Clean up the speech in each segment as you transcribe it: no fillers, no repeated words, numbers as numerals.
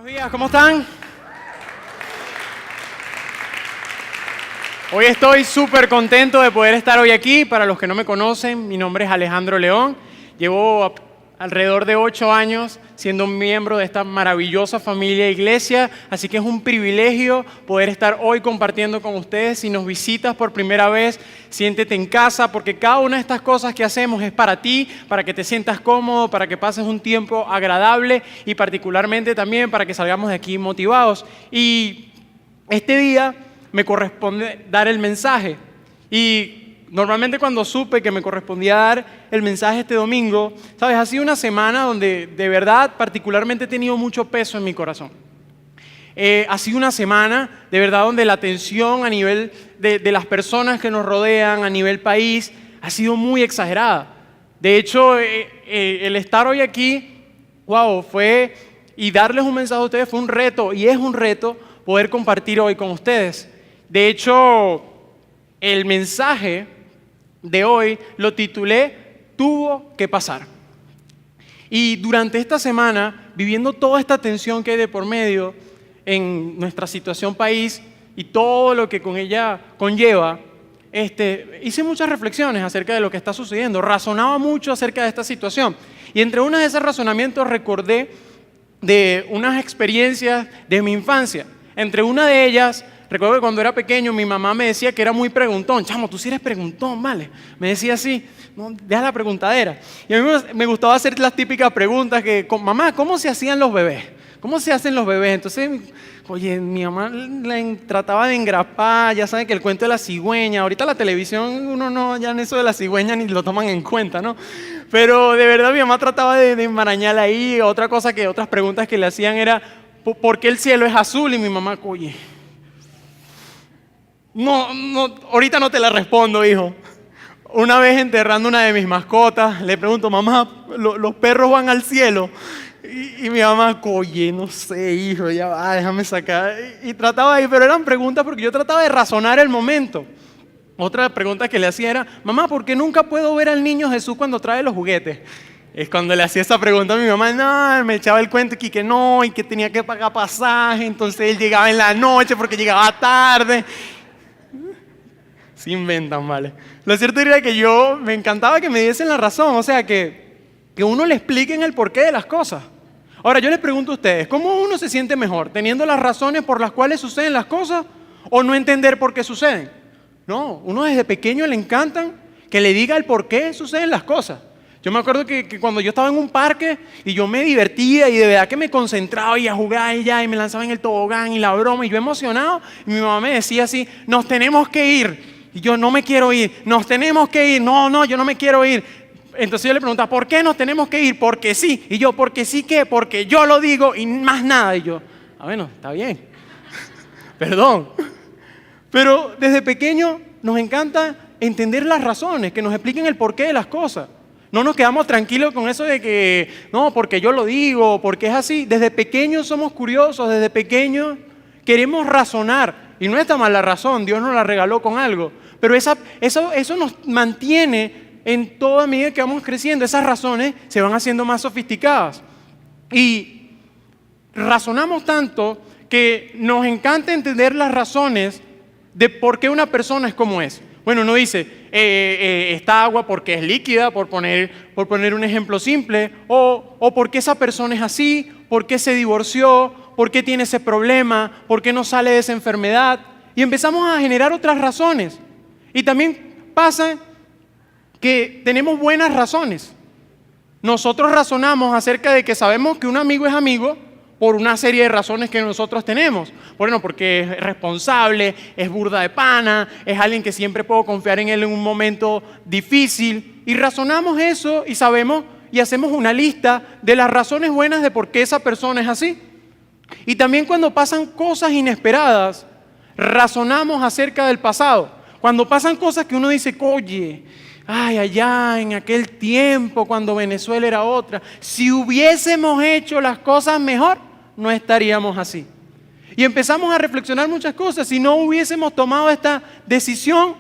días, ¿cómo están? Hoy estoy súper contento de poder estar hoy aquí. Para los que no me conocen, mi nombre es Alejandro León. Llevo alrededor de 8 años siendo un miembro de esta maravillosa familia iglesia, así que es un privilegio poder estar hoy compartiendo con ustedes. Si nos visitas por primera vez, siéntete en casa, porque cada una de estas cosas que hacemos es para ti, para que te sientas cómodo, para que pases un tiempo agradable y particularmente también para que salgamos de aquí motivados. Y este día me corresponde dar el mensaje y normalmente cuando supe que me correspondía dar el mensaje este domingo, ¿sabes? Ha sido una semana donde de verdad particularmente he tenido mucho peso en mi corazón. Ha sido una semana de verdad donde la tensión a nivel de las personas que nos rodean, a nivel país, ha sido muy exagerada. De hecho, el estar hoy aquí, wow, y darles un mensaje a ustedes fue un reto y es un reto poder compartir hoy con ustedes. De hecho, el mensaje de hoy lo titulé Tuvo que pasar. Y durante esta semana, viviendo toda esta tensión que hay de por medio en nuestra situación país y todo lo que con ella conlleva, hice muchas reflexiones acerca de lo que está sucediendo, razonaba mucho acerca de esta situación. Y entre uno de esos razonamientos recordé de unas experiencias de mi infancia. Entre una de ellas, recuerdo que cuando era pequeño mi mamá me decía que era muy preguntón. Chamo, tú sí eres preguntón, ¿vale? Me decía así, no, deja la preguntadera. Y a mí me gustaba hacer las típicas preguntas que, mamá, ¿cómo se hacían los bebés? ¿Cómo se hacen los bebés? Entonces, oye, mi mamá trataba de engrapar, ya saben que el cuento de la cigüeña, ahorita la televisión, uno no, ya en eso de la cigüeña ni lo toman en cuenta, ¿no? Pero de verdad mi mamá trataba de enmarañar ahí. Otras preguntas que le hacían era, ¿por qué el cielo es azul? Y mi mamá, oye, no, ahorita no te la respondo, hijo. Una vez enterrando una de mis mascotas, le pregunto, mamá, ¿los perros van al cielo? Y mi mamá, oye, no sé, hijo, ya va, déjame sacar. Y trataba ahí, pero eran preguntas porque yo trataba de razonar el momento. Otra pregunta que le hacía era, mamá, ¿por qué nunca puedo ver al niño Jesús cuando trae los juguetes? Es cuando le hacía esa pregunta a mi mamá, no, me echaba el cuento y que no, y que tenía que pagar pasaje, entonces él llegaba en la noche porque llegaba tarde. Se inventan, ¿vale? Lo cierto era que yo me encantaba que me diesen la razón, o sea, que uno le expliquen el porqué de las cosas. Ahora, yo les pregunto a ustedes, ¿cómo uno se siente mejor? ¿Teniendo las razones por las cuales suceden las cosas o no entender por qué suceden? No, uno desde pequeño le encantan que le diga el por qué suceden las cosas. Yo me acuerdo que cuando yo estaba en un parque y yo me divertía y de verdad que me concentraba y a jugar y ya, y me lanzaba en el tobogán y la broma y yo emocionado, y mi mamá me decía así, nos tenemos que ir. Y yo, no me quiero ir, nos tenemos que ir, no, yo no me quiero ir. Entonces yo le preguntaba, ¿por qué nos tenemos que ir? Porque sí. Y yo, ¿porque sí qué? Porque yo lo digo y más nada. Y yo, bueno, está bien, perdón. Pero desde pequeño nos encanta entender las razones, que nos expliquen el porqué de las cosas. No nos quedamos tranquilos con eso de que, no, porque yo lo digo, porque es así. Desde pequeños somos curiosos, desde pequeños queremos razonar. Y no está mal la razón, Dios nos la regaló con algo. Pero eso nos mantiene en toda medida que vamos creciendo. Esas razones se van haciendo más sofisticadas. Y razonamos tanto que nos encanta entender las razones de por qué una persona es como es. Bueno, uno dice, esta agua porque es líquida, por poner un ejemplo simple, o por qué esa persona es así, por qué se divorció, por qué tiene ese problema, por qué no sale de esa enfermedad. Y empezamos a generar otras razones. Y también pasa que tenemos buenas razones. Nosotros razonamos acerca de que sabemos que un amigo es amigo por una serie de razones que nosotros tenemos. Bueno, porque es responsable, es burda de pana, es alguien que siempre puedo confiar en él en un momento difícil. Y razonamos eso y sabemos y hacemos una lista de las razones buenas de por qué esa persona es así. Y también cuando pasan cosas inesperadas, razonamos acerca del pasado. Cuando pasan cosas que uno dice, oye, allá en aquel tiempo cuando Venezuela era otra, si hubiésemos hecho las cosas mejor, no estaríamos así. Y empezamos a reflexionar muchas cosas. Si no hubiésemos tomado esta decisión,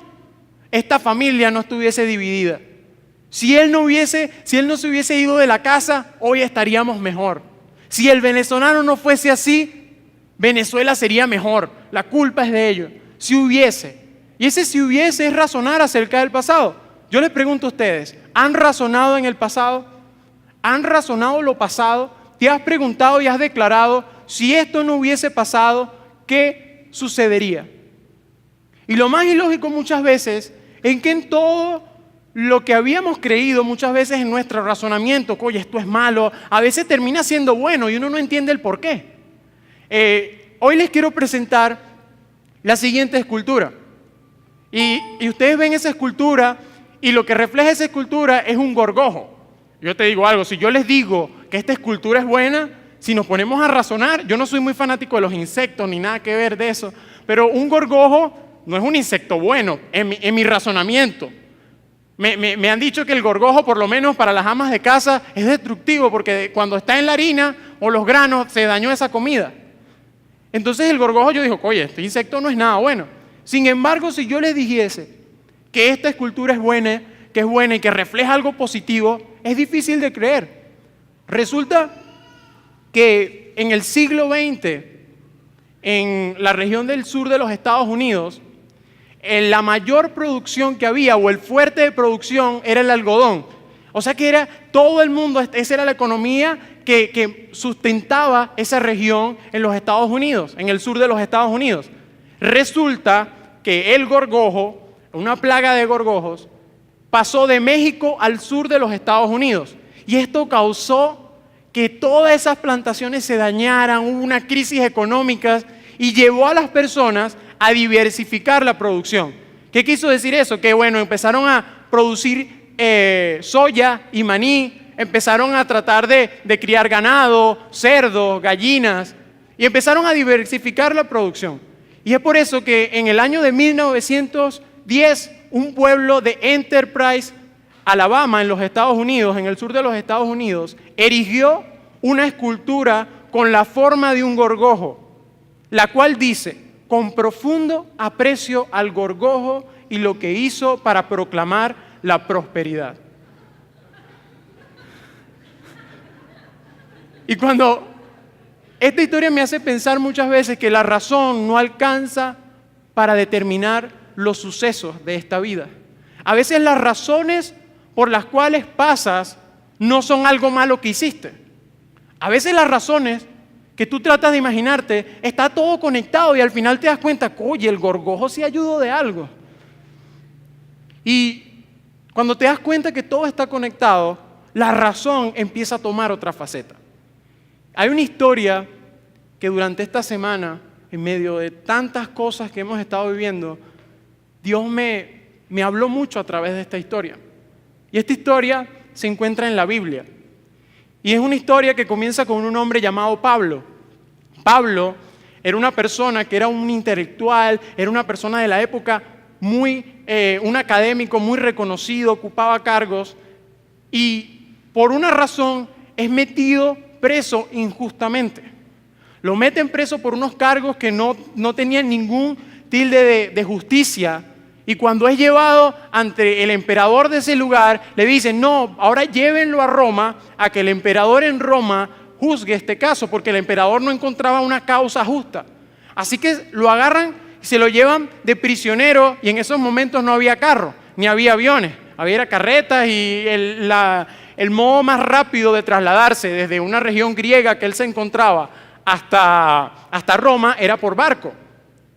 esta familia no estuviese dividida. Si él no se hubiese ido de la casa, hoy estaríamos mejor. Si el venezolano no fuese así, Venezuela sería mejor. La culpa es de ellos. Si hubiese. Y ese si hubiese es razonar acerca del pasado. Yo les pregunto a ustedes, ¿han razonado en el pasado? ¿Han razonado lo pasado? ¿Te has preguntado y has declarado, si esto no hubiese pasado, qué sucedería? Y lo más ilógico muchas veces es que en todo lo que habíamos creído, muchas veces en nuestro razonamiento, oye, esto es malo, a veces termina siendo bueno y uno no entiende el por qué. Hoy les quiero presentar la siguiente escultura. Y ustedes ven esa escultura y lo que refleja esa escultura es un gorgojo. Yo te digo algo, si yo les digo que esta escultura es buena, si nos ponemos a razonar, yo no soy muy fanático de los insectos ni nada que ver de eso, pero un gorgojo no es un insecto bueno en mi razonamiento. Me han dicho que el gorgojo, por lo menos para las amas de casa, es destructivo porque cuando está en la harina o los granos se dañó esa comida. Entonces el gorgojo yo digo, oye, este insecto no es nada bueno. Sin embargo, si yo les dijese que esta escultura es buena y que refleja algo positivo, es difícil de creer. Resulta que en el siglo XX, en la región del sur de los Estados Unidos, la mayor producción que había, o el fuerte de producción, era el algodón. O sea que era todo el mundo, esa era la economía que sustentaba esa región en los Estados Unidos, en el sur de los Estados Unidos. Resulta que el gorgojo, una plaga de gorgojos, pasó de México al sur de los Estados Unidos. Y esto causó que todas esas plantaciones se dañaran, hubo una crisis económica y llevó a las personas a diversificar la producción. ¿Qué quiso decir eso? Que bueno, empezaron a producir soya y maní, empezaron a tratar de criar ganado, cerdos, gallinas, y empezaron a diversificar la producción. Y es por eso que en el año de 1910, un pueblo de Enterprise, Alabama, en los Estados Unidos, en el sur de los Estados Unidos, erigió una escultura con la forma de un gorgojo, la cual dice: con profundo aprecio al gorgojo y lo que hizo para proclamar la prosperidad. Y cuando esta historia me hace pensar muchas veces que la razón no alcanza para determinar los sucesos de esta vida. A veces las razones por las cuales pasas no son algo malo que hiciste. A veces las razones que tú tratas de imaginarte, está todo conectado y al final te das cuenta, oye, el gorgojo sí ayudó de algo. Y cuando te das cuenta que todo está conectado, la razón empieza a tomar otra faceta. Hay una historia que durante esta semana, en medio de tantas cosas que hemos estado viviendo, Dios me habló mucho a través de esta historia. Y esta historia se encuentra en la Biblia. Y es una historia que comienza con un hombre llamado Pablo. Pablo era una persona que era un intelectual, era una persona de la época, un académico muy reconocido, ocupaba cargos y por una razón es metido preso injustamente. Lo meten preso por unos cargos que no tenían ningún tilde de justicia. Y cuando es llevado ante el emperador de ese lugar, le dicen, no, ahora llévenlo a Roma, a que el emperador en Roma juzgue este caso, porque el emperador no encontraba una causa justa. Así que lo agarran y se lo llevan de prisionero, y en esos momentos no había carro, ni había aviones, había carretas, y el modo más rápido de trasladarse desde una región griega que él se encontraba hasta Roma era por barco.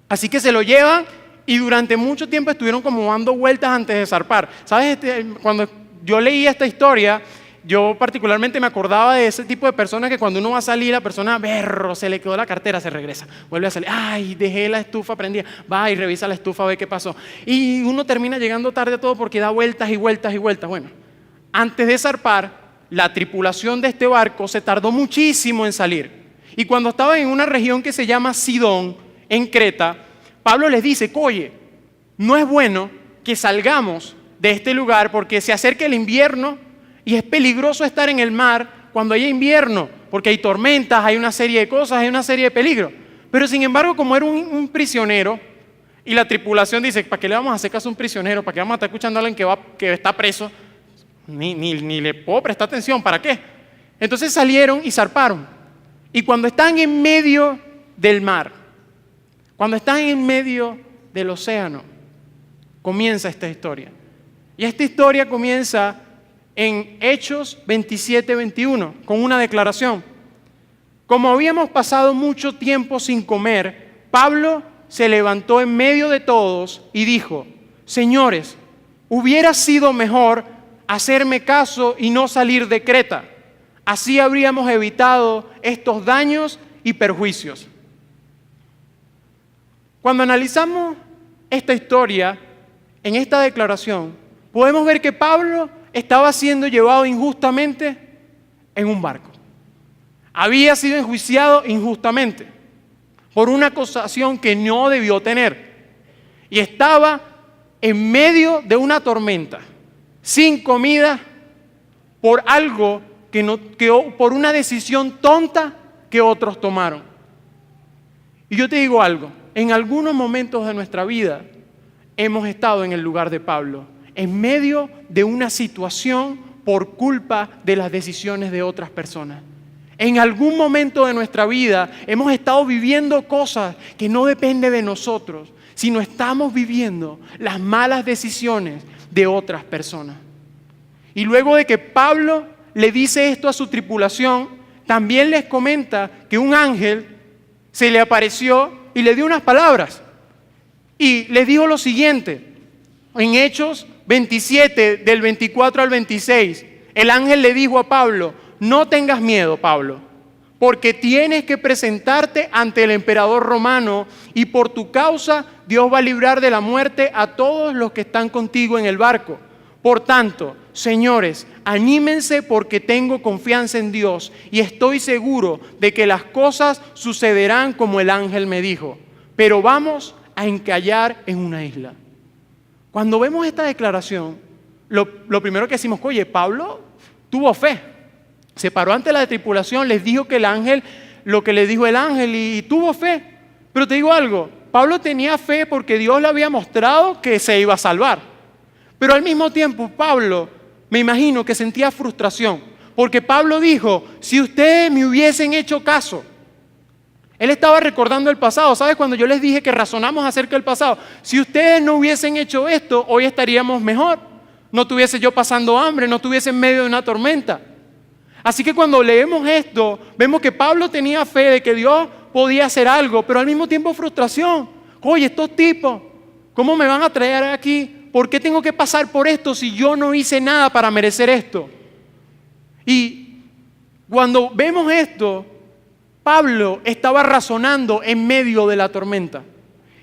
Así que se lo llevan, y durante mucho tiempo estuvieron como dando vueltas antes de zarpar. ¿Sabes? Cuando yo leí esta historia, yo particularmente me acordaba de ese tipo de personas que cuando uno va a salir, la persona, se le quedó la cartera, se regresa, vuelve a salir, ay, dejé la estufa prendida, va y revisa la estufa, ve qué pasó. Y uno termina llegando tarde a todo porque da vueltas y vueltas y vueltas. Bueno, antes de zarpar, la tripulación de este barco se tardó muchísimo en salir. Y cuando estaban en una región que se llama Sidón, en Creta, Pablo les dice, oye, no es bueno que salgamos de este lugar porque se acerca el invierno y es peligroso estar en el mar cuando hay invierno, porque hay tormentas, hay una serie de cosas, hay una serie de peligros. Pero sin embargo, como era un prisionero, y la tripulación dice, ¿para qué le vamos a hacer caso a un prisionero? ¿Para qué vamos a estar escuchando a alguien que está preso? Ni le puedo prestar atención, ¿para qué? Entonces salieron y zarparon. Y cuando están en medio del mar, cuando están en medio del océano, comienza esta historia. Y esta historia comienza en Hechos 27-21, con una declaración. Como habíamos pasado mucho tiempo sin comer, Pablo se levantó en medio de todos y dijo: Señores, hubiera sido mejor hacerme caso y no salir de Creta. Así habríamos evitado estos daños y perjuicios. Cuando analizamos esta historia, en esta declaración, podemos ver que Pablo estaba siendo llevado injustamente en un barco. Había sido enjuiciado injustamente por una acusación que no debió tener. Y estaba en medio de una tormenta, sin comida, por algo por una decisión tonta que otros tomaron. Y yo te digo algo, en algunos momentos de nuestra vida hemos estado en el lugar de Pablo, en medio de una situación por culpa de las decisiones de otras personas. En algún momento de nuestra vida hemos estado viviendo cosas que no dependen de nosotros, sino estamos viviendo las malas decisiones de otras personas. Y luego de que Pablo le dice esto a su tripulación, también les comenta que un ángel se le apareció y le dio unas palabras. Y les dijo lo siguiente, en Hechos 27, del 24 al 26, el ángel le dijo a Pablo: no tengas miedo, Pablo, porque tienes que presentarte ante el emperador romano y por tu causa Dios va a librar de la muerte a todos los que están contigo en el barco. Por tanto, señores, anímense porque tengo confianza en Dios y estoy seguro de que las cosas sucederán como el ángel me dijo. Pero vamos a encallar en una isla. Cuando vemos esta declaración, lo primero que decimos: oye, Pablo tuvo fe. Se paró ante la tripulación, les dijo que el ángel, lo que le dijo el ángel, y tuvo fe. Pero te digo algo, Pablo tenía fe porque Dios le había mostrado que se iba a salvar. Pero al mismo tiempo Pablo, me imagino que sentía frustración, porque Pablo dijo: si ustedes me hubiesen hecho caso. Él estaba recordando el pasado. ¿Sabes? Cuando yo les dije que razonamos acerca del pasado, si ustedes no hubiesen hecho esto, hoy estaríamos mejor. No estuviese yo pasando hambre, no estuviese en medio de una tormenta. Así que cuando leemos esto, vemos que Pablo tenía fe de que Dios podía hacer algo, pero al mismo tiempo frustración. Oye, estos tipos, ¿cómo me van a traer aquí? ¿Por qué tengo que pasar por esto si yo no hice nada para merecer esto? Y cuando vemos esto, Pablo estaba razonando en medio de la tormenta.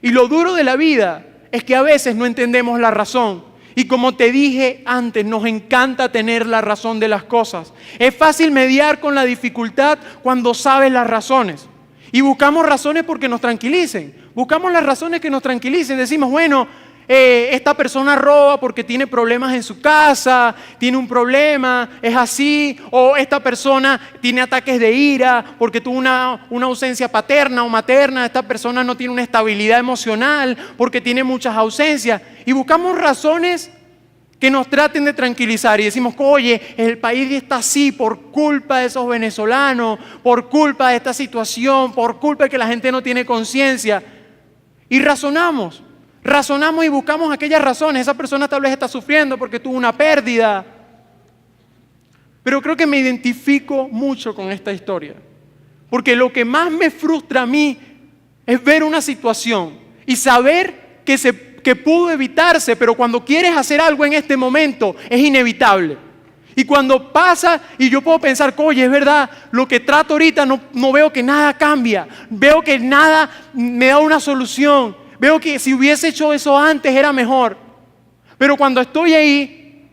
Y lo duro de la vida es que a veces no entendemos la razón. Y como te dije antes, nos encanta tener la razón de las cosas. Es fácil mediar con la dificultad cuando sabes las razones. Y buscamos razones porque nos tranquilicen. Buscamos las razones que nos tranquilicen. Decimos, bueno, esta persona roba porque tiene problemas en su casa, tiene un problema, es así. O esta persona tiene ataques de ira porque tuvo una ausencia paterna o materna. Esta persona no tiene una estabilidad emocional porque tiene muchas ausencias. Y buscamos razones que nos traten de tranquilizar y decimos, oye, el país está así por culpa de esos venezolanos, por culpa de esta situación, por culpa de que la gente no tiene conciencia. Y razonamos y buscamos aquellas razones. Esa persona tal vez está sufriendo porque tuvo una pérdida. Pero creo que me identifico mucho con esta historia, porque lo que más me frustra a mí es ver una situación y saber que pudo evitarse, pero cuando quieres hacer algo en este momento es inevitable. Y cuando pasa y yo puedo pensar, oye, es verdad, lo que trato ahorita no veo que nada cambia, veo que nada me da una solución, veo que si hubiese hecho eso antes era mejor. Pero cuando estoy ahí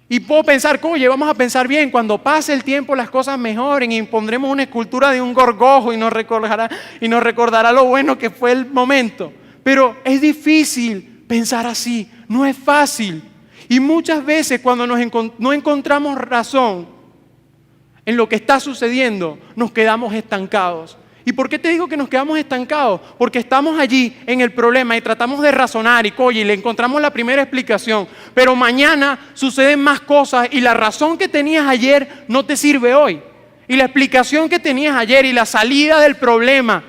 y puedo pensar, oye, vamos a pensar bien, cuando pase el tiempo las cosas mejoren y pondremos una escultura de un gorgojo y nos recordará lo bueno que fue el momento. Pero es difícil pensar así, no es fácil. Y muchas veces cuando no encontramos razón en lo que está sucediendo, nos quedamos estancados. ¿Y por qué te digo que nos quedamos estancados? Porque estamos allí en el problema y tratamos de razonar y le encontramos la primera explicación. Pero mañana suceden más cosas y la razón que tenías ayer no te sirve hoy. Y la explicación que tenías ayer y la salida del problema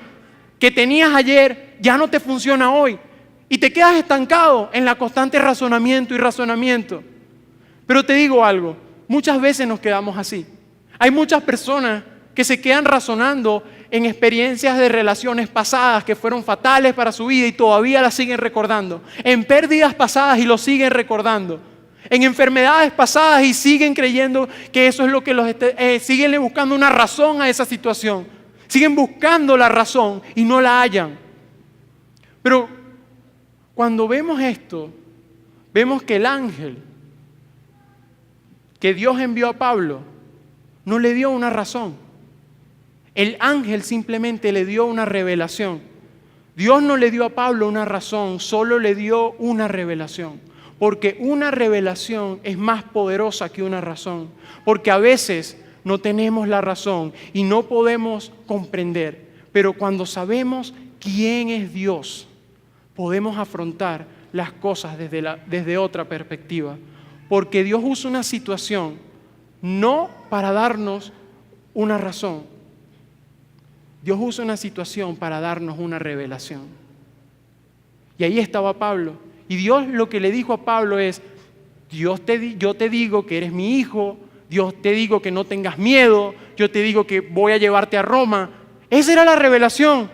que tenías ayer ya no te funciona hoy. Y te quedas estancado en la constante razonamiento y razonamiento. Pero te digo algo, muchas veces nos quedamos así. Hay muchas personas que se quedan razonando en experiencias de relaciones pasadas que fueron fatales para su vida y todavía las siguen recordando. En pérdidas pasadas y lo siguen recordando. En enfermedades pasadas y siguen creyendo que eso es lo que siguen buscando una razón a esa situación. Siguen buscando la razón y no la hallan. Pero cuando vemos esto, vemos que el ángel que Dios envió a Pablo no le dio una razón. El ángel simplemente le dio una revelación. Dios no le dio a Pablo una razón, solo le dio una revelación. Porque una revelación es más poderosa que una razón. Porque a veces no tenemos la razón y no podemos comprender. Pero cuando sabemos quién es Dios, podemos afrontar las cosas desde otra perspectiva. Porque Dios usa una situación no para darnos una razón. Dios usa una situación para darnos una revelación. Y ahí estaba Pablo. Y Dios lo que le dijo a Pablo es, yo te digo que eres mi hijo, Dios te digo que no tengas miedo, yo te digo que voy a llevarte a Roma. Esa era la revelación.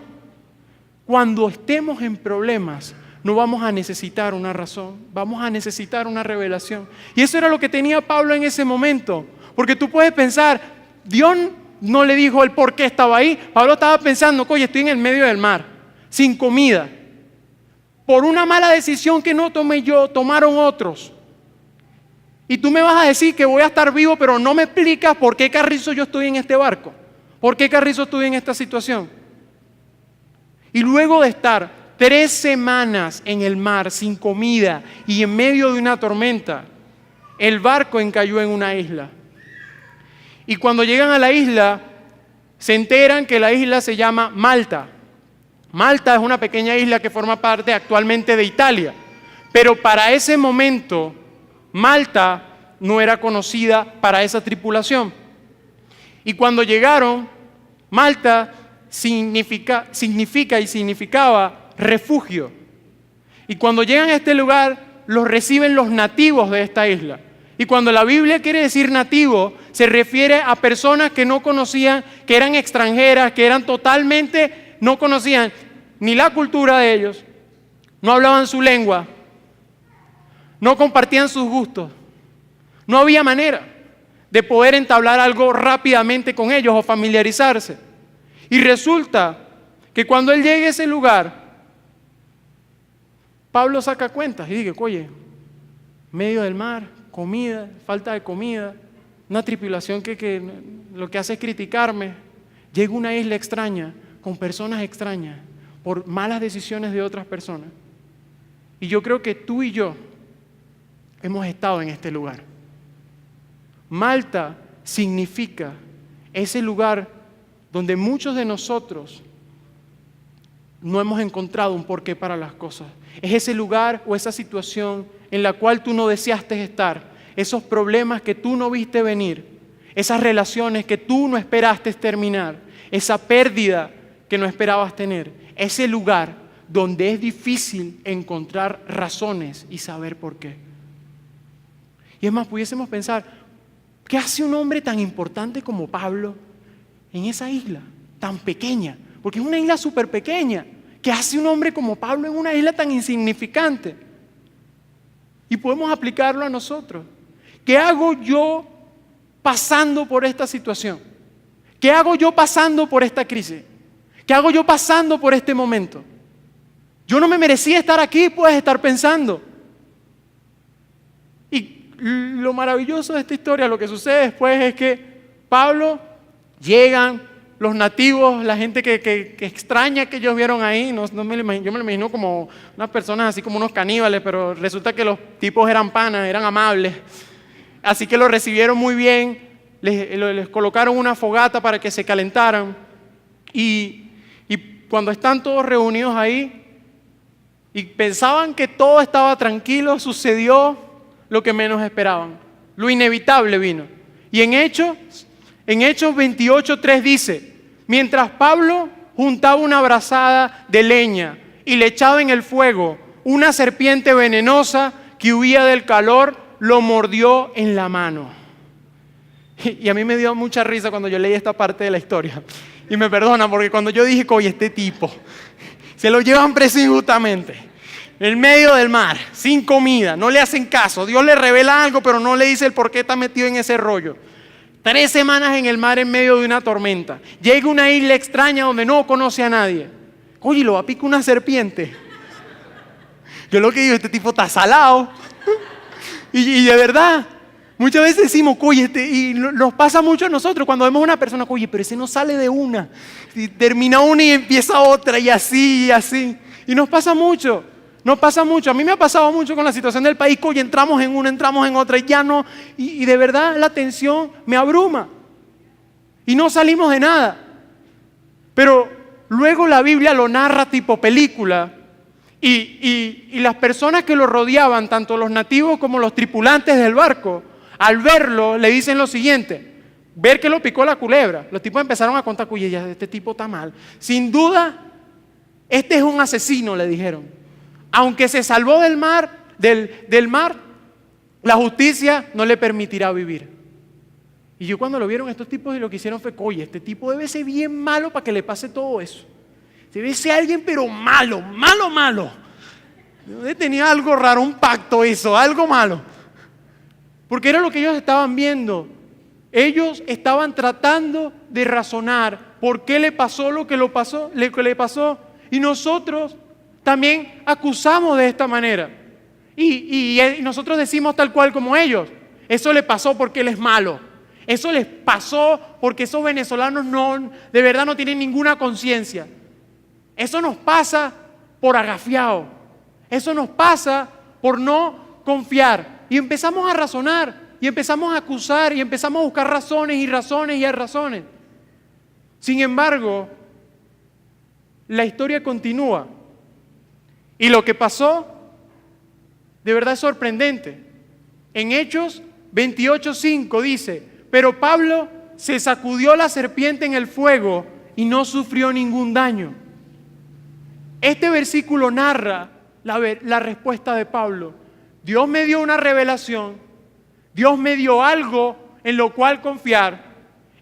Cuando estemos en problemas, no vamos a necesitar una razón, vamos a necesitar una revelación. Y eso era lo que tenía Pablo en ese momento. Porque tú puedes pensar, Dios no le dijo el por qué estaba ahí. Pablo estaba pensando, oye, estoy en el medio del mar, sin comida. Por una mala decisión que no tomé yo, tomaron otros. Y tú me vas a decir que voy a estar vivo, pero no me explicas por qué carrizo yo estoy en este barco. ¿Por qué carrizo estoy en esta situación? Y luego de estar 3 semanas en el mar sin comida y en medio de una tormenta, el barco encalló en una isla. Y cuando llegan a la isla, se enteran que la isla se llama Malta. Malta es una pequeña isla que forma parte actualmente de Italia. Pero para ese momento, Malta no era conocida para esa tripulación. Y cuando llegaron, Malta significaba refugio. Y cuando llegan a este lugar, los reciben los nativos de esta isla. Y cuando la Biblia quiere decir nativo, se refiere a personas que no conocían, que eran extranjeras, que eran totalmente, no conocían ni la cultura de ellos, no hablaban su lengua, no compartían sus gustos. No había manera de poder entablar algo rápidamente con ellos o familiarizarse. Y resulta que cuando él llega a ese lugar, Pablo saca cuentas y dice, oye, medio del mar, comida, falta de comida, una tripulación que lo que hace es criticarme. Llego a una isla extraña, con personas extrañas, por malas decisiones de otras personas. Y yo creo que tú y yo hemos estado en este lugar. Malta significa ese lugar donde muchos de nosotros no hemos encontrado un porqué para las cosas. Es ese lugar o esa situación en la cual tú no deseaste estar, esos problemas que tú no viste venir, esas relaciones que tú no esperaste terminar, esa pérdida que no esperabas tener, ese lugar donde es difícil encontrar razones y saber por qué. Y es más, pudiésemos pensar, ¿qué hace un hombre tan importante como Pablo en esa isla tan pequeña? Porque es una isla súper pequeña. ¿Qué hace un hombre como Pablo en una isla tan insignificante? Y podemos aplicarlo a nosotros. ¿Qué hago yo pasando por esta situación? ¿Qué hago yo pasando por esta crisis? ¿Qué hago yo pasando por este momento? Yo no me merecía estar aquí, puedes estar pensando. Y lo maravilloso de esta historia, lo que sucede después es que Pablo, llegan los nativos, la gente que extraña que ellos vieron ahí, yo me lo imagino como unas personas así como unos caníbales, pero resulta que los tipos eran panas, eran amables. Así que los recibieron muy bien, les colocaron una fogata para que se calentaran. Y cuando están todos reunidos ahí y pensaban que todo estaba tranquilo, sucedió lo que menos esperaban. Lo inevitable vino. Y en Hechos, En Hechos 28:3 dice, mientras Pablo juntaba una brazada de leña y le echaba en el fuego, una serpiente venenosa que huía del calor lo mordió en la mano. Y a mí me dio mucha risa cuando yo leí esta parte de la historia. Y me perdonan porque cuando yo dije, oye, este tipo, se lo llevan preso injustamente, en medio del mar, sin comida, no le hacen caso. Dios le revela algo, pero no le dice el por qué está metido en ese rollo. 3 semanas en el mar en medio de una tormenta. Llega a una isla extraña donde no conoce a nadie. Oye, lo va a picar una serpiente. Yo lo que digo, este tipo está salado. Y de verdad, muchas veces decimos, oye, y nos pasa mucho a nosotros cuando vemos a una persona, oye, pero ese no sale de una. Y termina una y empieza otra, y así, y así. Y nos pasa mucho. Nos pasa mucho. A mí me ha pasado mucho con la situación del país, oye, entramos en una, entramos en otra, y ya no. Y de verdad la tensión me abruma. Y no salimos de nada. Pero luego la Biblia lo narra tipo película. Y las personas que lo rodeaban, tanto los nativos como los tripulantes del barco, al verlo le dicen lo siguiente, ver que lo picó la culebra. Los tipos empezaron a contar, oye, ya este tipo está mal. Sin duda, este es un asesino, le dijeron. Aunque se salvó del mar, la justicia no le permitirá vivir. Y yo cuando lo vieron estos tipos y lo que hicieron fue, oye, este tipo debe ser bien malo para que le pase todo eso. Debe ser alguien pero malo, malo, malo. Tenía algo raro, un pacto eso, algo malo. Porque era lo que ellos estaban viendo. Ellos estaban tratando de razonar por qué le pasó lo que le pasó. Y nosotros también acusamos de esta manera. Y nosotros decimos tal cual como ellos. Eso le pasó porque él es malo. Eso les pasó porque esos venezolanos de verdad no tienen ninguna conciencia. Eso nos pasa por agafiado. Eso nos pasa por no confiar. Y empezamos a razonar, y empezamos a acusar, y empezamos a buscar razones y razones y razones. Sin embargo, la historia continúa. Y lo que pasó, de verdad es sorprendente. En Hechos 28:5 dice, pero Pablo se sacudió la serpiente en el fuego y no sufrió ningún daño. Este versículo narra la respuesta de Pablo. Dios me dio una revelación, Dios me dio algo en lo cual confiar.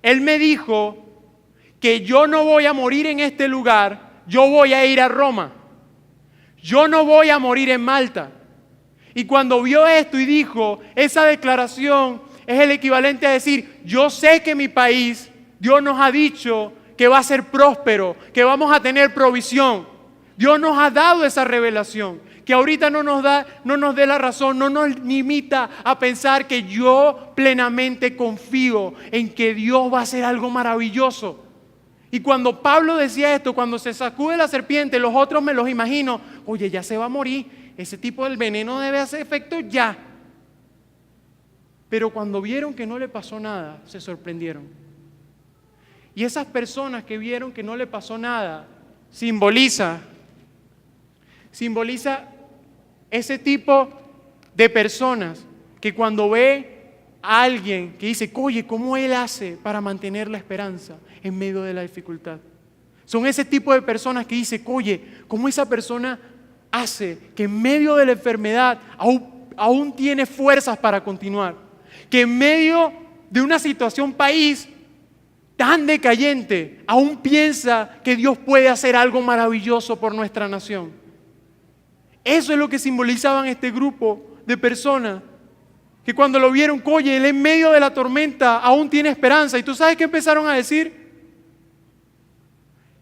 Él me dijo que yo no voy a morir en este lugar, yo voy a ir a Roma. Yo no voy a morir en Malta. Y cuando vio esto y dijo, esa declaración es el equivalente a decir, yo sé que mi país, Dios nos ha dicho que va a ser próspero, que vamos a tener provisión. Dios nos ha dado esa revelación, que ahorita no nos dé la razón, no nos limita a pensar que yo plenamente confío en que Dios va a hacer algo maravilloso. Y cuando Pablo decía esto, cuando se sacude la serpiente, los otros me los imagino, oye, ya se va a morir, ese tipo del veneno debe hacer efecto ya. Pero cuando vieron que no le pasó nada, se sorprendieron. Y esas personas que vieron que no le pasó nada, simboliza ese tipo de personas que cuando ve a alguien que dice, oye, ¿cómo él hace para mantener la esperanza en medio de la dificultad? Son ese tipo de personas que dicen, oye, ¿cómo esa persona hace que en medio de la enfermedad aún tiene fuerzas para continuar? Que en medio de una situación país tan decayente, aún piensa que Dios puede hacer algo maravilloso por nuestra nación. Eso es lo que simbolizaban este grupo de personas, que cuando lo vieron, oye, él en medio de la tormenta aún tiene esperanza. ¿Y tú sabes qué empezaron a decir?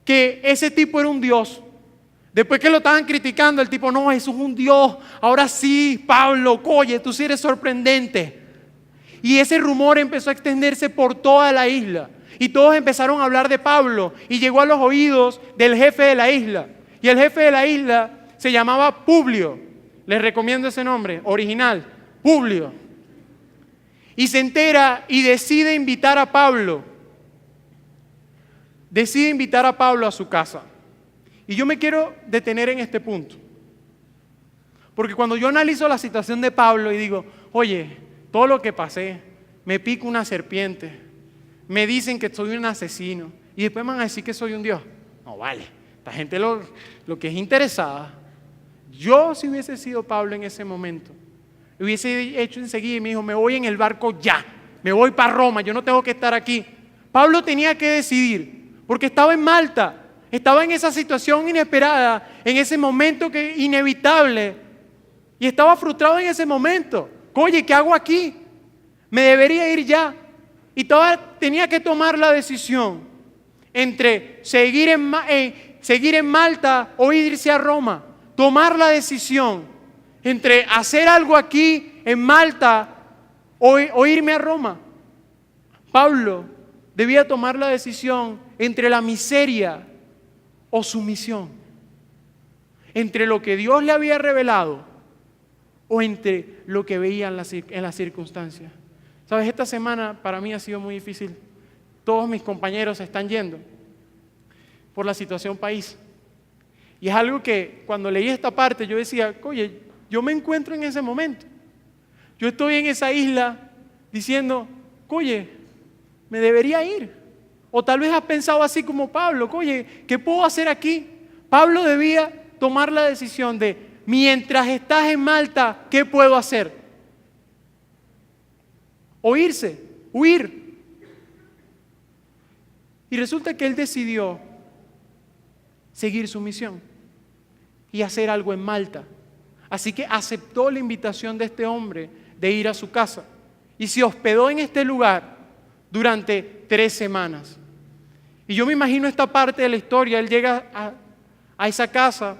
Que ese tipo era un Dios. Después que lo estaban criticando, el tipo, no, eso es un Dios. Ahora sí, Pablo, oye, tú sí eres sorprendente. Y ese rumor empezó a extenderse por toda la isla. Y todos empezaron a hablar de Pablo. Y llegó a los oídos del jefe de la isla. Y el jefe de la isla se llamaba Publio. Les recomiendo ese nombre, original, Publio. Y se entera y decide invitar a Pablo. Decide invitar a Pablo a su casa. Y yo me quiero detener en este punto. Porque cuando yo analizo la situación de Pablo y digo, oye, todo lo que pasé, me pica una serpiente, me dicen que soy un asesino y después me van a decir que soy un Dios. No vale, esta gente lo que es interesada. Yo, si hubiese sido Pablo en ese momento, hubiese hecho enseguida y me dijo, me voy en el barco ya, me voy para Roma, yo no tengo que estar aquí. Pablo tenía que decidir, porque estaba en Malta, estaba en esa situación inesperada, en ese momento que inevitable, y estaba frustrado en ese momento. Oye, ¿qué hago aquí? Me debería ir ya. Y tenía que tomar la decisión entre seguir en Malta o irse a Roma. Tomar la decisión entre hacer algo aquí en Malta o irme a Roma. Pablo debía tomar la decisión entre la miseria o sumisión, entre lo que Dios le había revelado o entre lo que veía en las circunstancias. ¿Sabes? Esta semana para mí ha sido muy difícil. Todos mis compañeros se están yendo por la situación país. Y es algo que cuando leí esta parte yo decía, oye, yo me encuentro en ese momento. Yo estoy en esa isla diciendo, oye, me debería ir. O tal vez has pensado así como Pablo, oye, ¿qué puedo hacer aquí? Pablo debía tomar la decisión de, mientras estás en Malta, ¿qué puedo hacer? O irse, huir. Y resulta que él decidió seguir su misión y hacer algo en Malta. Así que aceptó la invitación de este hombre de ir a su casa y se hospedó en este lugar durante 3 semanas. Y yo me imagino esta parte de la historia. Él llega a esa casa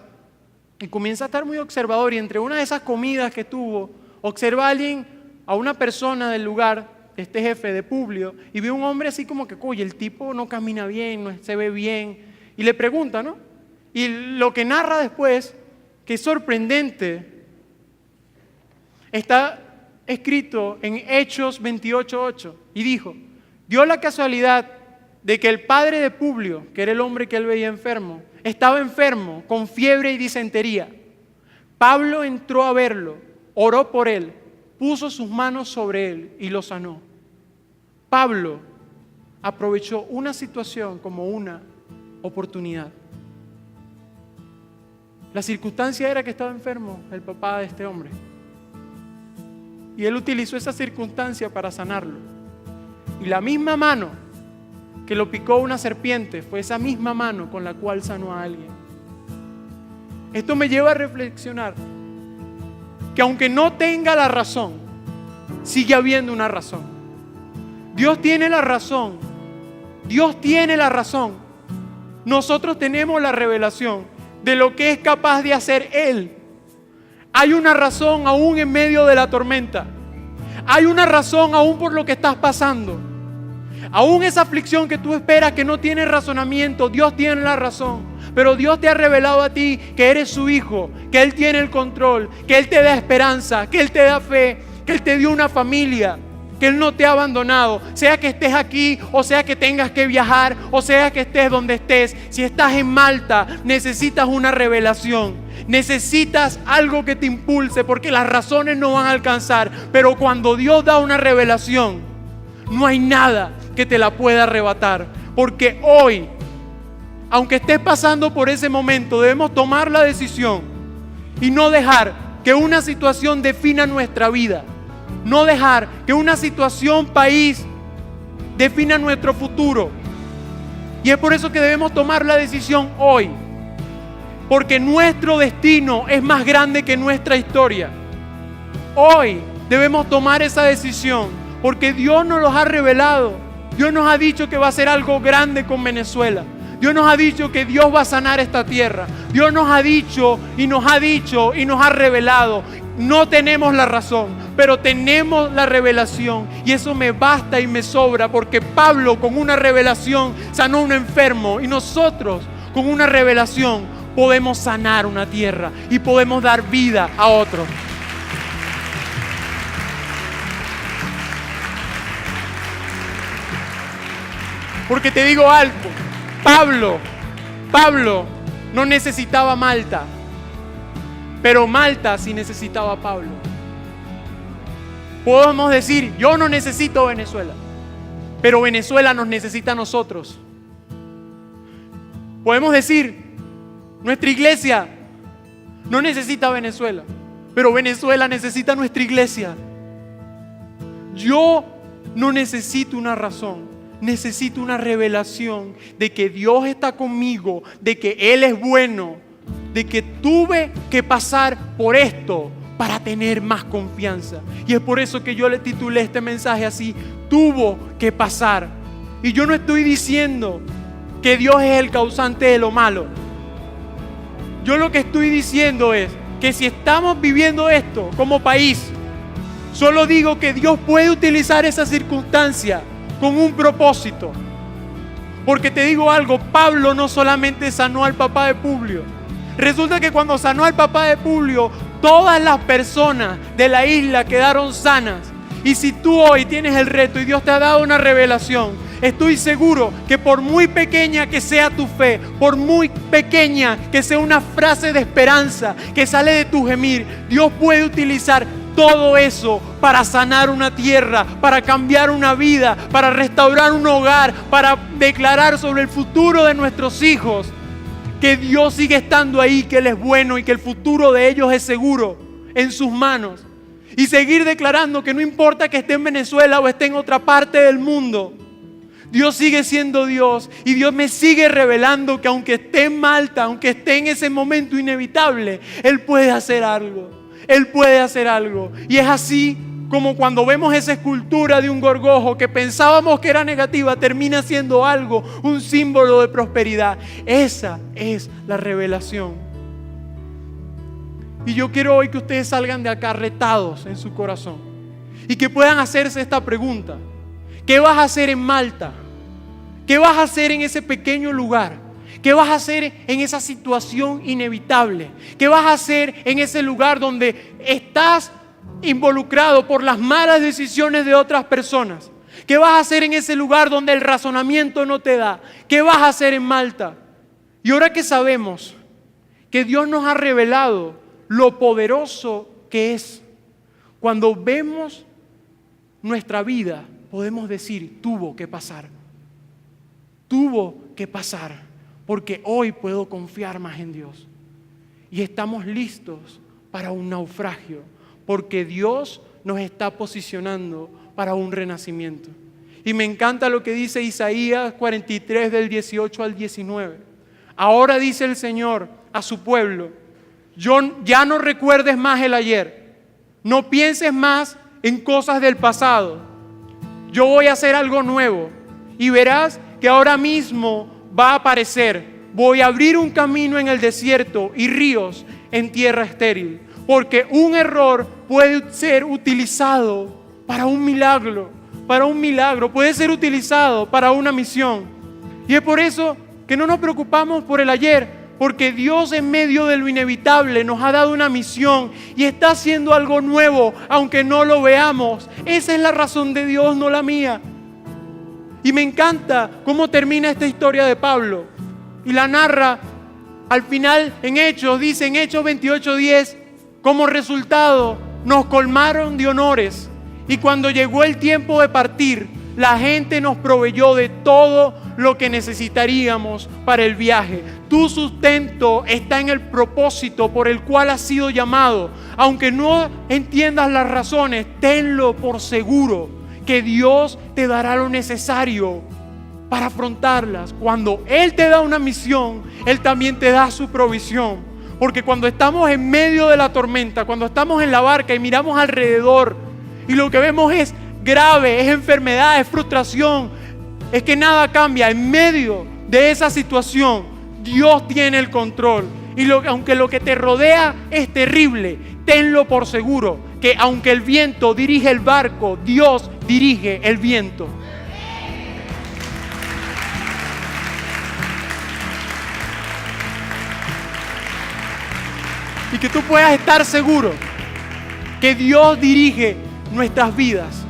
y comienza a estar muy observador, y entre una de esas comidas que tuvo, observa a una persona del lugar, este jefe de Publio, y ve un hombre así como que, oye, el tipo no camina bien, no se ve bien, y le pregunta, ¿no? Y lo que narra después, que es sorprendente, está escrito en Hechos 28:8, y dijo, dio la casualidad de que el padre de Publio, que era el hombre que él veía enfermo, estaba enfermo con fiebre y disentería. Pablo entró a verlo, oró por él, puso sus manos sobre él y lo sanó. Pablo aprovechó una situación como una oportunidad. La circunstancia era que estaba enfermo el papá de este hombre. Y él utilizó esa circunstancia para sanarlo. Y la misma mano que lo picó una serpiente fue esa misma mano con la cual sanó a alguien. Esto me lleva a reflexionar que aunque no tenga la razón, sigue habiendo una razón. Dios tiene la razón. Dios tiene la razón. Nosotros tenemos la revelación de lo que es capaz de hacer Él. Hay una razón aún en medio de la tormenta. Hay una razón aún por lo que estás pasando. Aún esa aflicción que tú esperas que no tiene razonamiento, Dios tiene la razón. Pero Dios te ha revelado a ti que eres su hijo, que Él tiene el control, que Él te da esperanza, que Él te da fe, que Él te dio una familia, que Él no te ha abandonado. Sea que estés aquí, o sea que tengas que viajar, o sea que estés donde estés. Si estás en Malta, necesitas una revelación. Necesitas algo que te impulse, porque las razones no van a alcanzar. Pero cuando Dios da una revelación, no hay nada que te la pueda arrebatar. Porque hoy, aunque estés pasando por ese momento, debemos tomar la decisión y no dejar que una situación defina nuestra vida. No dejar que una situación país defina nuestro futuro. Y es por eso que debemos tomar la decisión hoy. Porque nuestro destino es más grande que nuestra historia. Hoy debemos tomar esa decisión porque Dios nos los ha revelado. Dios nos ha dicho que va a hacer algo grande con Venezuela. Dios nos ha dicho que Dios va a sanar esta tierra. Dios nos ha dicho y nos ha revelado. No tenemos la razón, pero tenemos la revelación. Y eso me basta y me sobra, porque Pablo con una revelación sanó a un enfermo. Y nosotros con una revelación podemos sanar una tierra y podemos dar vida a otros. Porque te digo algo, Pablo no necesitaba Malta, pero Malta sí necesitaba a Pablo. Podemos decir, yo no necesito Venezuela, pero Venezuela nos necesita a nosotros. Podemos decir, nuestra iglesia no necesita a Venezuela, pero Venezuela necesita a nuestra iglesia. Yo no necesito una razón, necesito una revelación de que Dios está conmigo, de que Él es bueno, de que tuve que pasar por esto para tener más confianza. Y es por eso que yo le titulé este mensaje así: tuvo que pasar. Y yo no estoy diciendo que Dios es el causante de lo malo. Yo lo que estoy diciendo es que si estamos viviendo esto como país, solo digo que Dios puede utilizar esa circunstancia con un propósito. Porque te digo algo, Pablo no solamente sanó al papá de Publio. Resulta que cuando sanó al papá de Publio, todas las personas de la isla quedaron sanas. Y si tú hoy tienes el reto y Dios te ha dado una revelación, estoy seguro que por muy pequeña que sea tu fe, por muy pequeña que sea una frase de esperanza que sale de tu gemir, Dios puede utilizar todo eso para sanar una tierra, para cambiar una vida, para restaurar un hogar, para declarar sobre el futuro de nuestros hijos que Dios sigue estando ahí, que Él es bueno y que el futuro de ellos es seguro en sus manos. Y seguir declarando que no importa que esté en Venezuela o esté en otra parte del mundo, Dios sigue siendo Dios y Dios me sigue revelando que aunque esté en Malta, aunque esté en ese momento inevitable, Él puede hacer algo. Él puede hacer algo. Y es así como cuando vemos esa escultura de un gorgojo que pensábamos que era negativa, termina siendo algo, un símbolo de prosperidad. Esa es la revelación. Y yo quiero hoy que ustedes salgan de acá retados en su corazón y que puedan hacerse esta pregunta: ¿qué vas a hacer en Malta? ¿Qué vas a hacer en ese pequeño lugar? ¿Qué vas a hacer en esa situación inevitable? ¿Qué vas a hacer en ese lugar donde estás involucrado por las malas decisiones de otras personas? ¿Qué vas a hacer en ese lugar donde el razonamiento no te da? ¿Qué vas a hacer en Malta? Y ahora que sabemos que Dios nos ha revelado lo poderoso que es, cuando vemos nuestra vida, podemos decir: tuvo que pasar. Tuvo que pasar, porque hoy puedo confiar más en Dios. Y estamos listos para un naufragio, porque Dios nos está posicionando para un renacimiento. Y me encanta lo que dice Isaías 43 del 18 al 19. Ahora dice el Señor a su pueblo: ya no recuerdes más el ayer, no pienses más en cosas del pasado. Yo voy a hacer algo nuevo y verás que ahora mismo va a aparecer. Voy a abrir un camino en el desierto y ríos en tierra estéril. Porque un error puede ser utilizado para un milagro, puede ser utilizado para una misión. Y es por eso que no nos preocupamos por el ayer, porque Dios en medio de lo inevitable nos ha dado una misión y está haciendo algo nuevo, aunque no lo veamos. Esa es la razón de Dios, no la mía. Y me encanta cómo termina esta historia de Pablo. Y la narra al final en Hechos, dice en Hechos 28:10, como resultado nos colmaron de honores. Y cuando llegó el tiempo de partir, la gente nos proveyó de todo lo que necesitaríamos para el viaje. Tu sustento está en el propósito por el cual has sido llamado. Aunque no entiendas las razones, tenlo por seguro que Dios te dará lo necesario para afrontarlas. Cuando Él te da una misión, Él también te da su provisión. Porque cuando estamos en medio de la tormenta, cuando estamos en la barca y miramos alrededor y lo que vemos es grave, es enfermedad, es frustración, es que nada cambia. En medio de esa situación, Dios tiene el control. Y aunque lo que te rodea es terrible, tenlo por seguro que aunque el viento dirige el barco, Dios dirige el viento. Y que tú puedas estar seguro que Dios dirige nuestras vidas.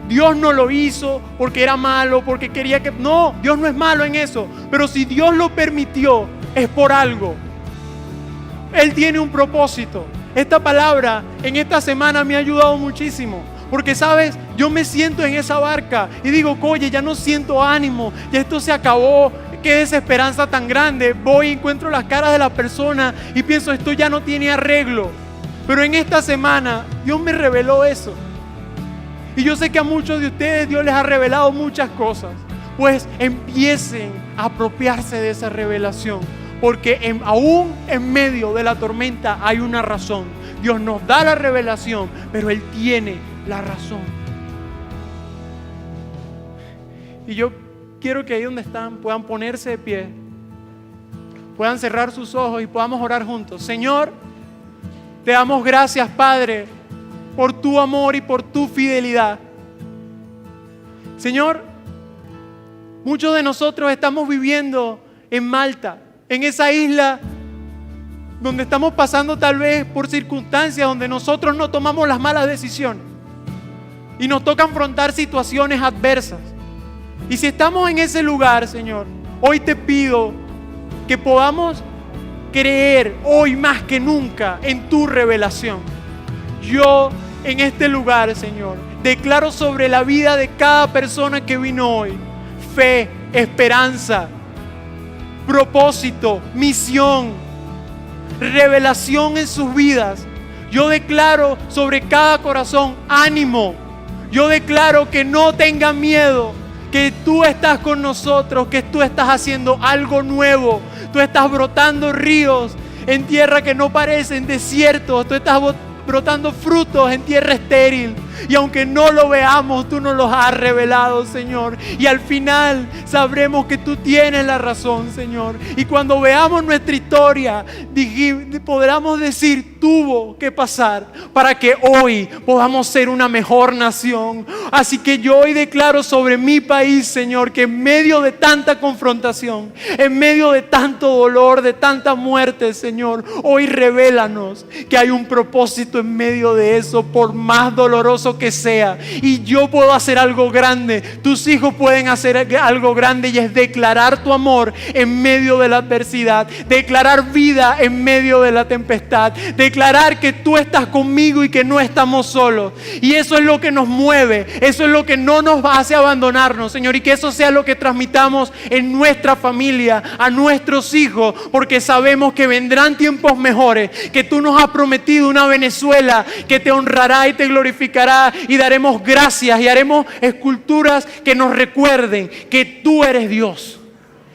Dios no lo hizo porque era malo, porque quería que... No, Dios no es malo en eso. Pero si Dios lo permitió, es por algo. Él tiene un propósito. Esta palabra en esta semana me ha ayudado muchísimo. Porque, ¿sabes? Yo me siento en esa barca y digo, oye, ya no siento ánimo, ya esto se acabó, qué desesperanza tan grande. Voy y encuentro las caras de la persona y pienso, esto ya no tiene arreglo. Pero en esta semana Dios me reveló eso. Y yo sé que a muchos de ustedes Dios les ha revelado muchas cosas. Pues empiecen a apropiarse de esa revelación. Porque aún en medio de la tormenta hay una razón. Dios nos da la revelación, pero Él tiene la razón. Y yo quiero que ahí donde están puedan ponerse de pie, puedan cerrar sus ojos y podamos orar juntos. Señor, te damos gracias, Padre, por tu amor y por tu fidelidad. Señor, muchos de nosotros estamos viviendo en Malta, en esa isla donde estamos pasando tal vez por circunstancias donde nosotros no tomamos las malas decisiones y nos toca afrontar situaciones adversas. Y si estamos en ese lugar, Señor, hoy te pido que podamos creer hoy más que nunca en tu revelación. Yo en este lugar, Señor, declaro sobre la vida de cada persona que vino hoy fe, esperanza, propósito, misión, revelación en sus vidas. Yo declaro sobre cada corazón ánimo. Yo declaro que no tengan miedo, que tú estás con nosotros, que tú estás haciendo algo nuevo. Tú estás brotando ríos en tierra que no parecen desiertos. Tú estás brotando frutos en tierra estéril. Y aunque no lo veamos, tú nos los has revelado, Señor. Y al final sabremos que tú tienes la razón, Señor. Y cuando veamos nuestra historia, podremos decir, tuvo que pasar para que hoy podamos ser una mejor nación. Así que yo hoy declaro sobre mi país, Señor, que en medio de tanta confrontación, en medio de tanto dolor, de tanta muerte, Señor, hoy revélanos que hay un propósito en medio de eso, por más doloroso que sea. Y yo puedo hacer algo grande, tus hijos pueden hacer algo grande, y es declarar tu amor en medio de la adversidad, declarar vida en medio de la tempestad, declarar que tú estás conmigo y que no estamos solos. Y eso es lo que nos mueve, eso es lo que no nos hace abandonarnos, Señor, y que eso sea lo que transmitamos en nuestra familia, a nuestros hijos, porque sabemos que vendrán tiempos mejores, que tú nos has prometido una Venezuela que te honrará y te glorificará, y daremos gracias y haremos esculturas que nos recuerden que tú eres Dios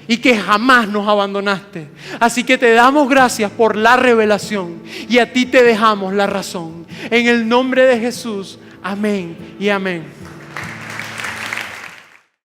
y que jamás nos abandonaste. Así que te damos gracias por la revelación y a ti te dejamos la razón. En el nombre de Jesús, amén y amén.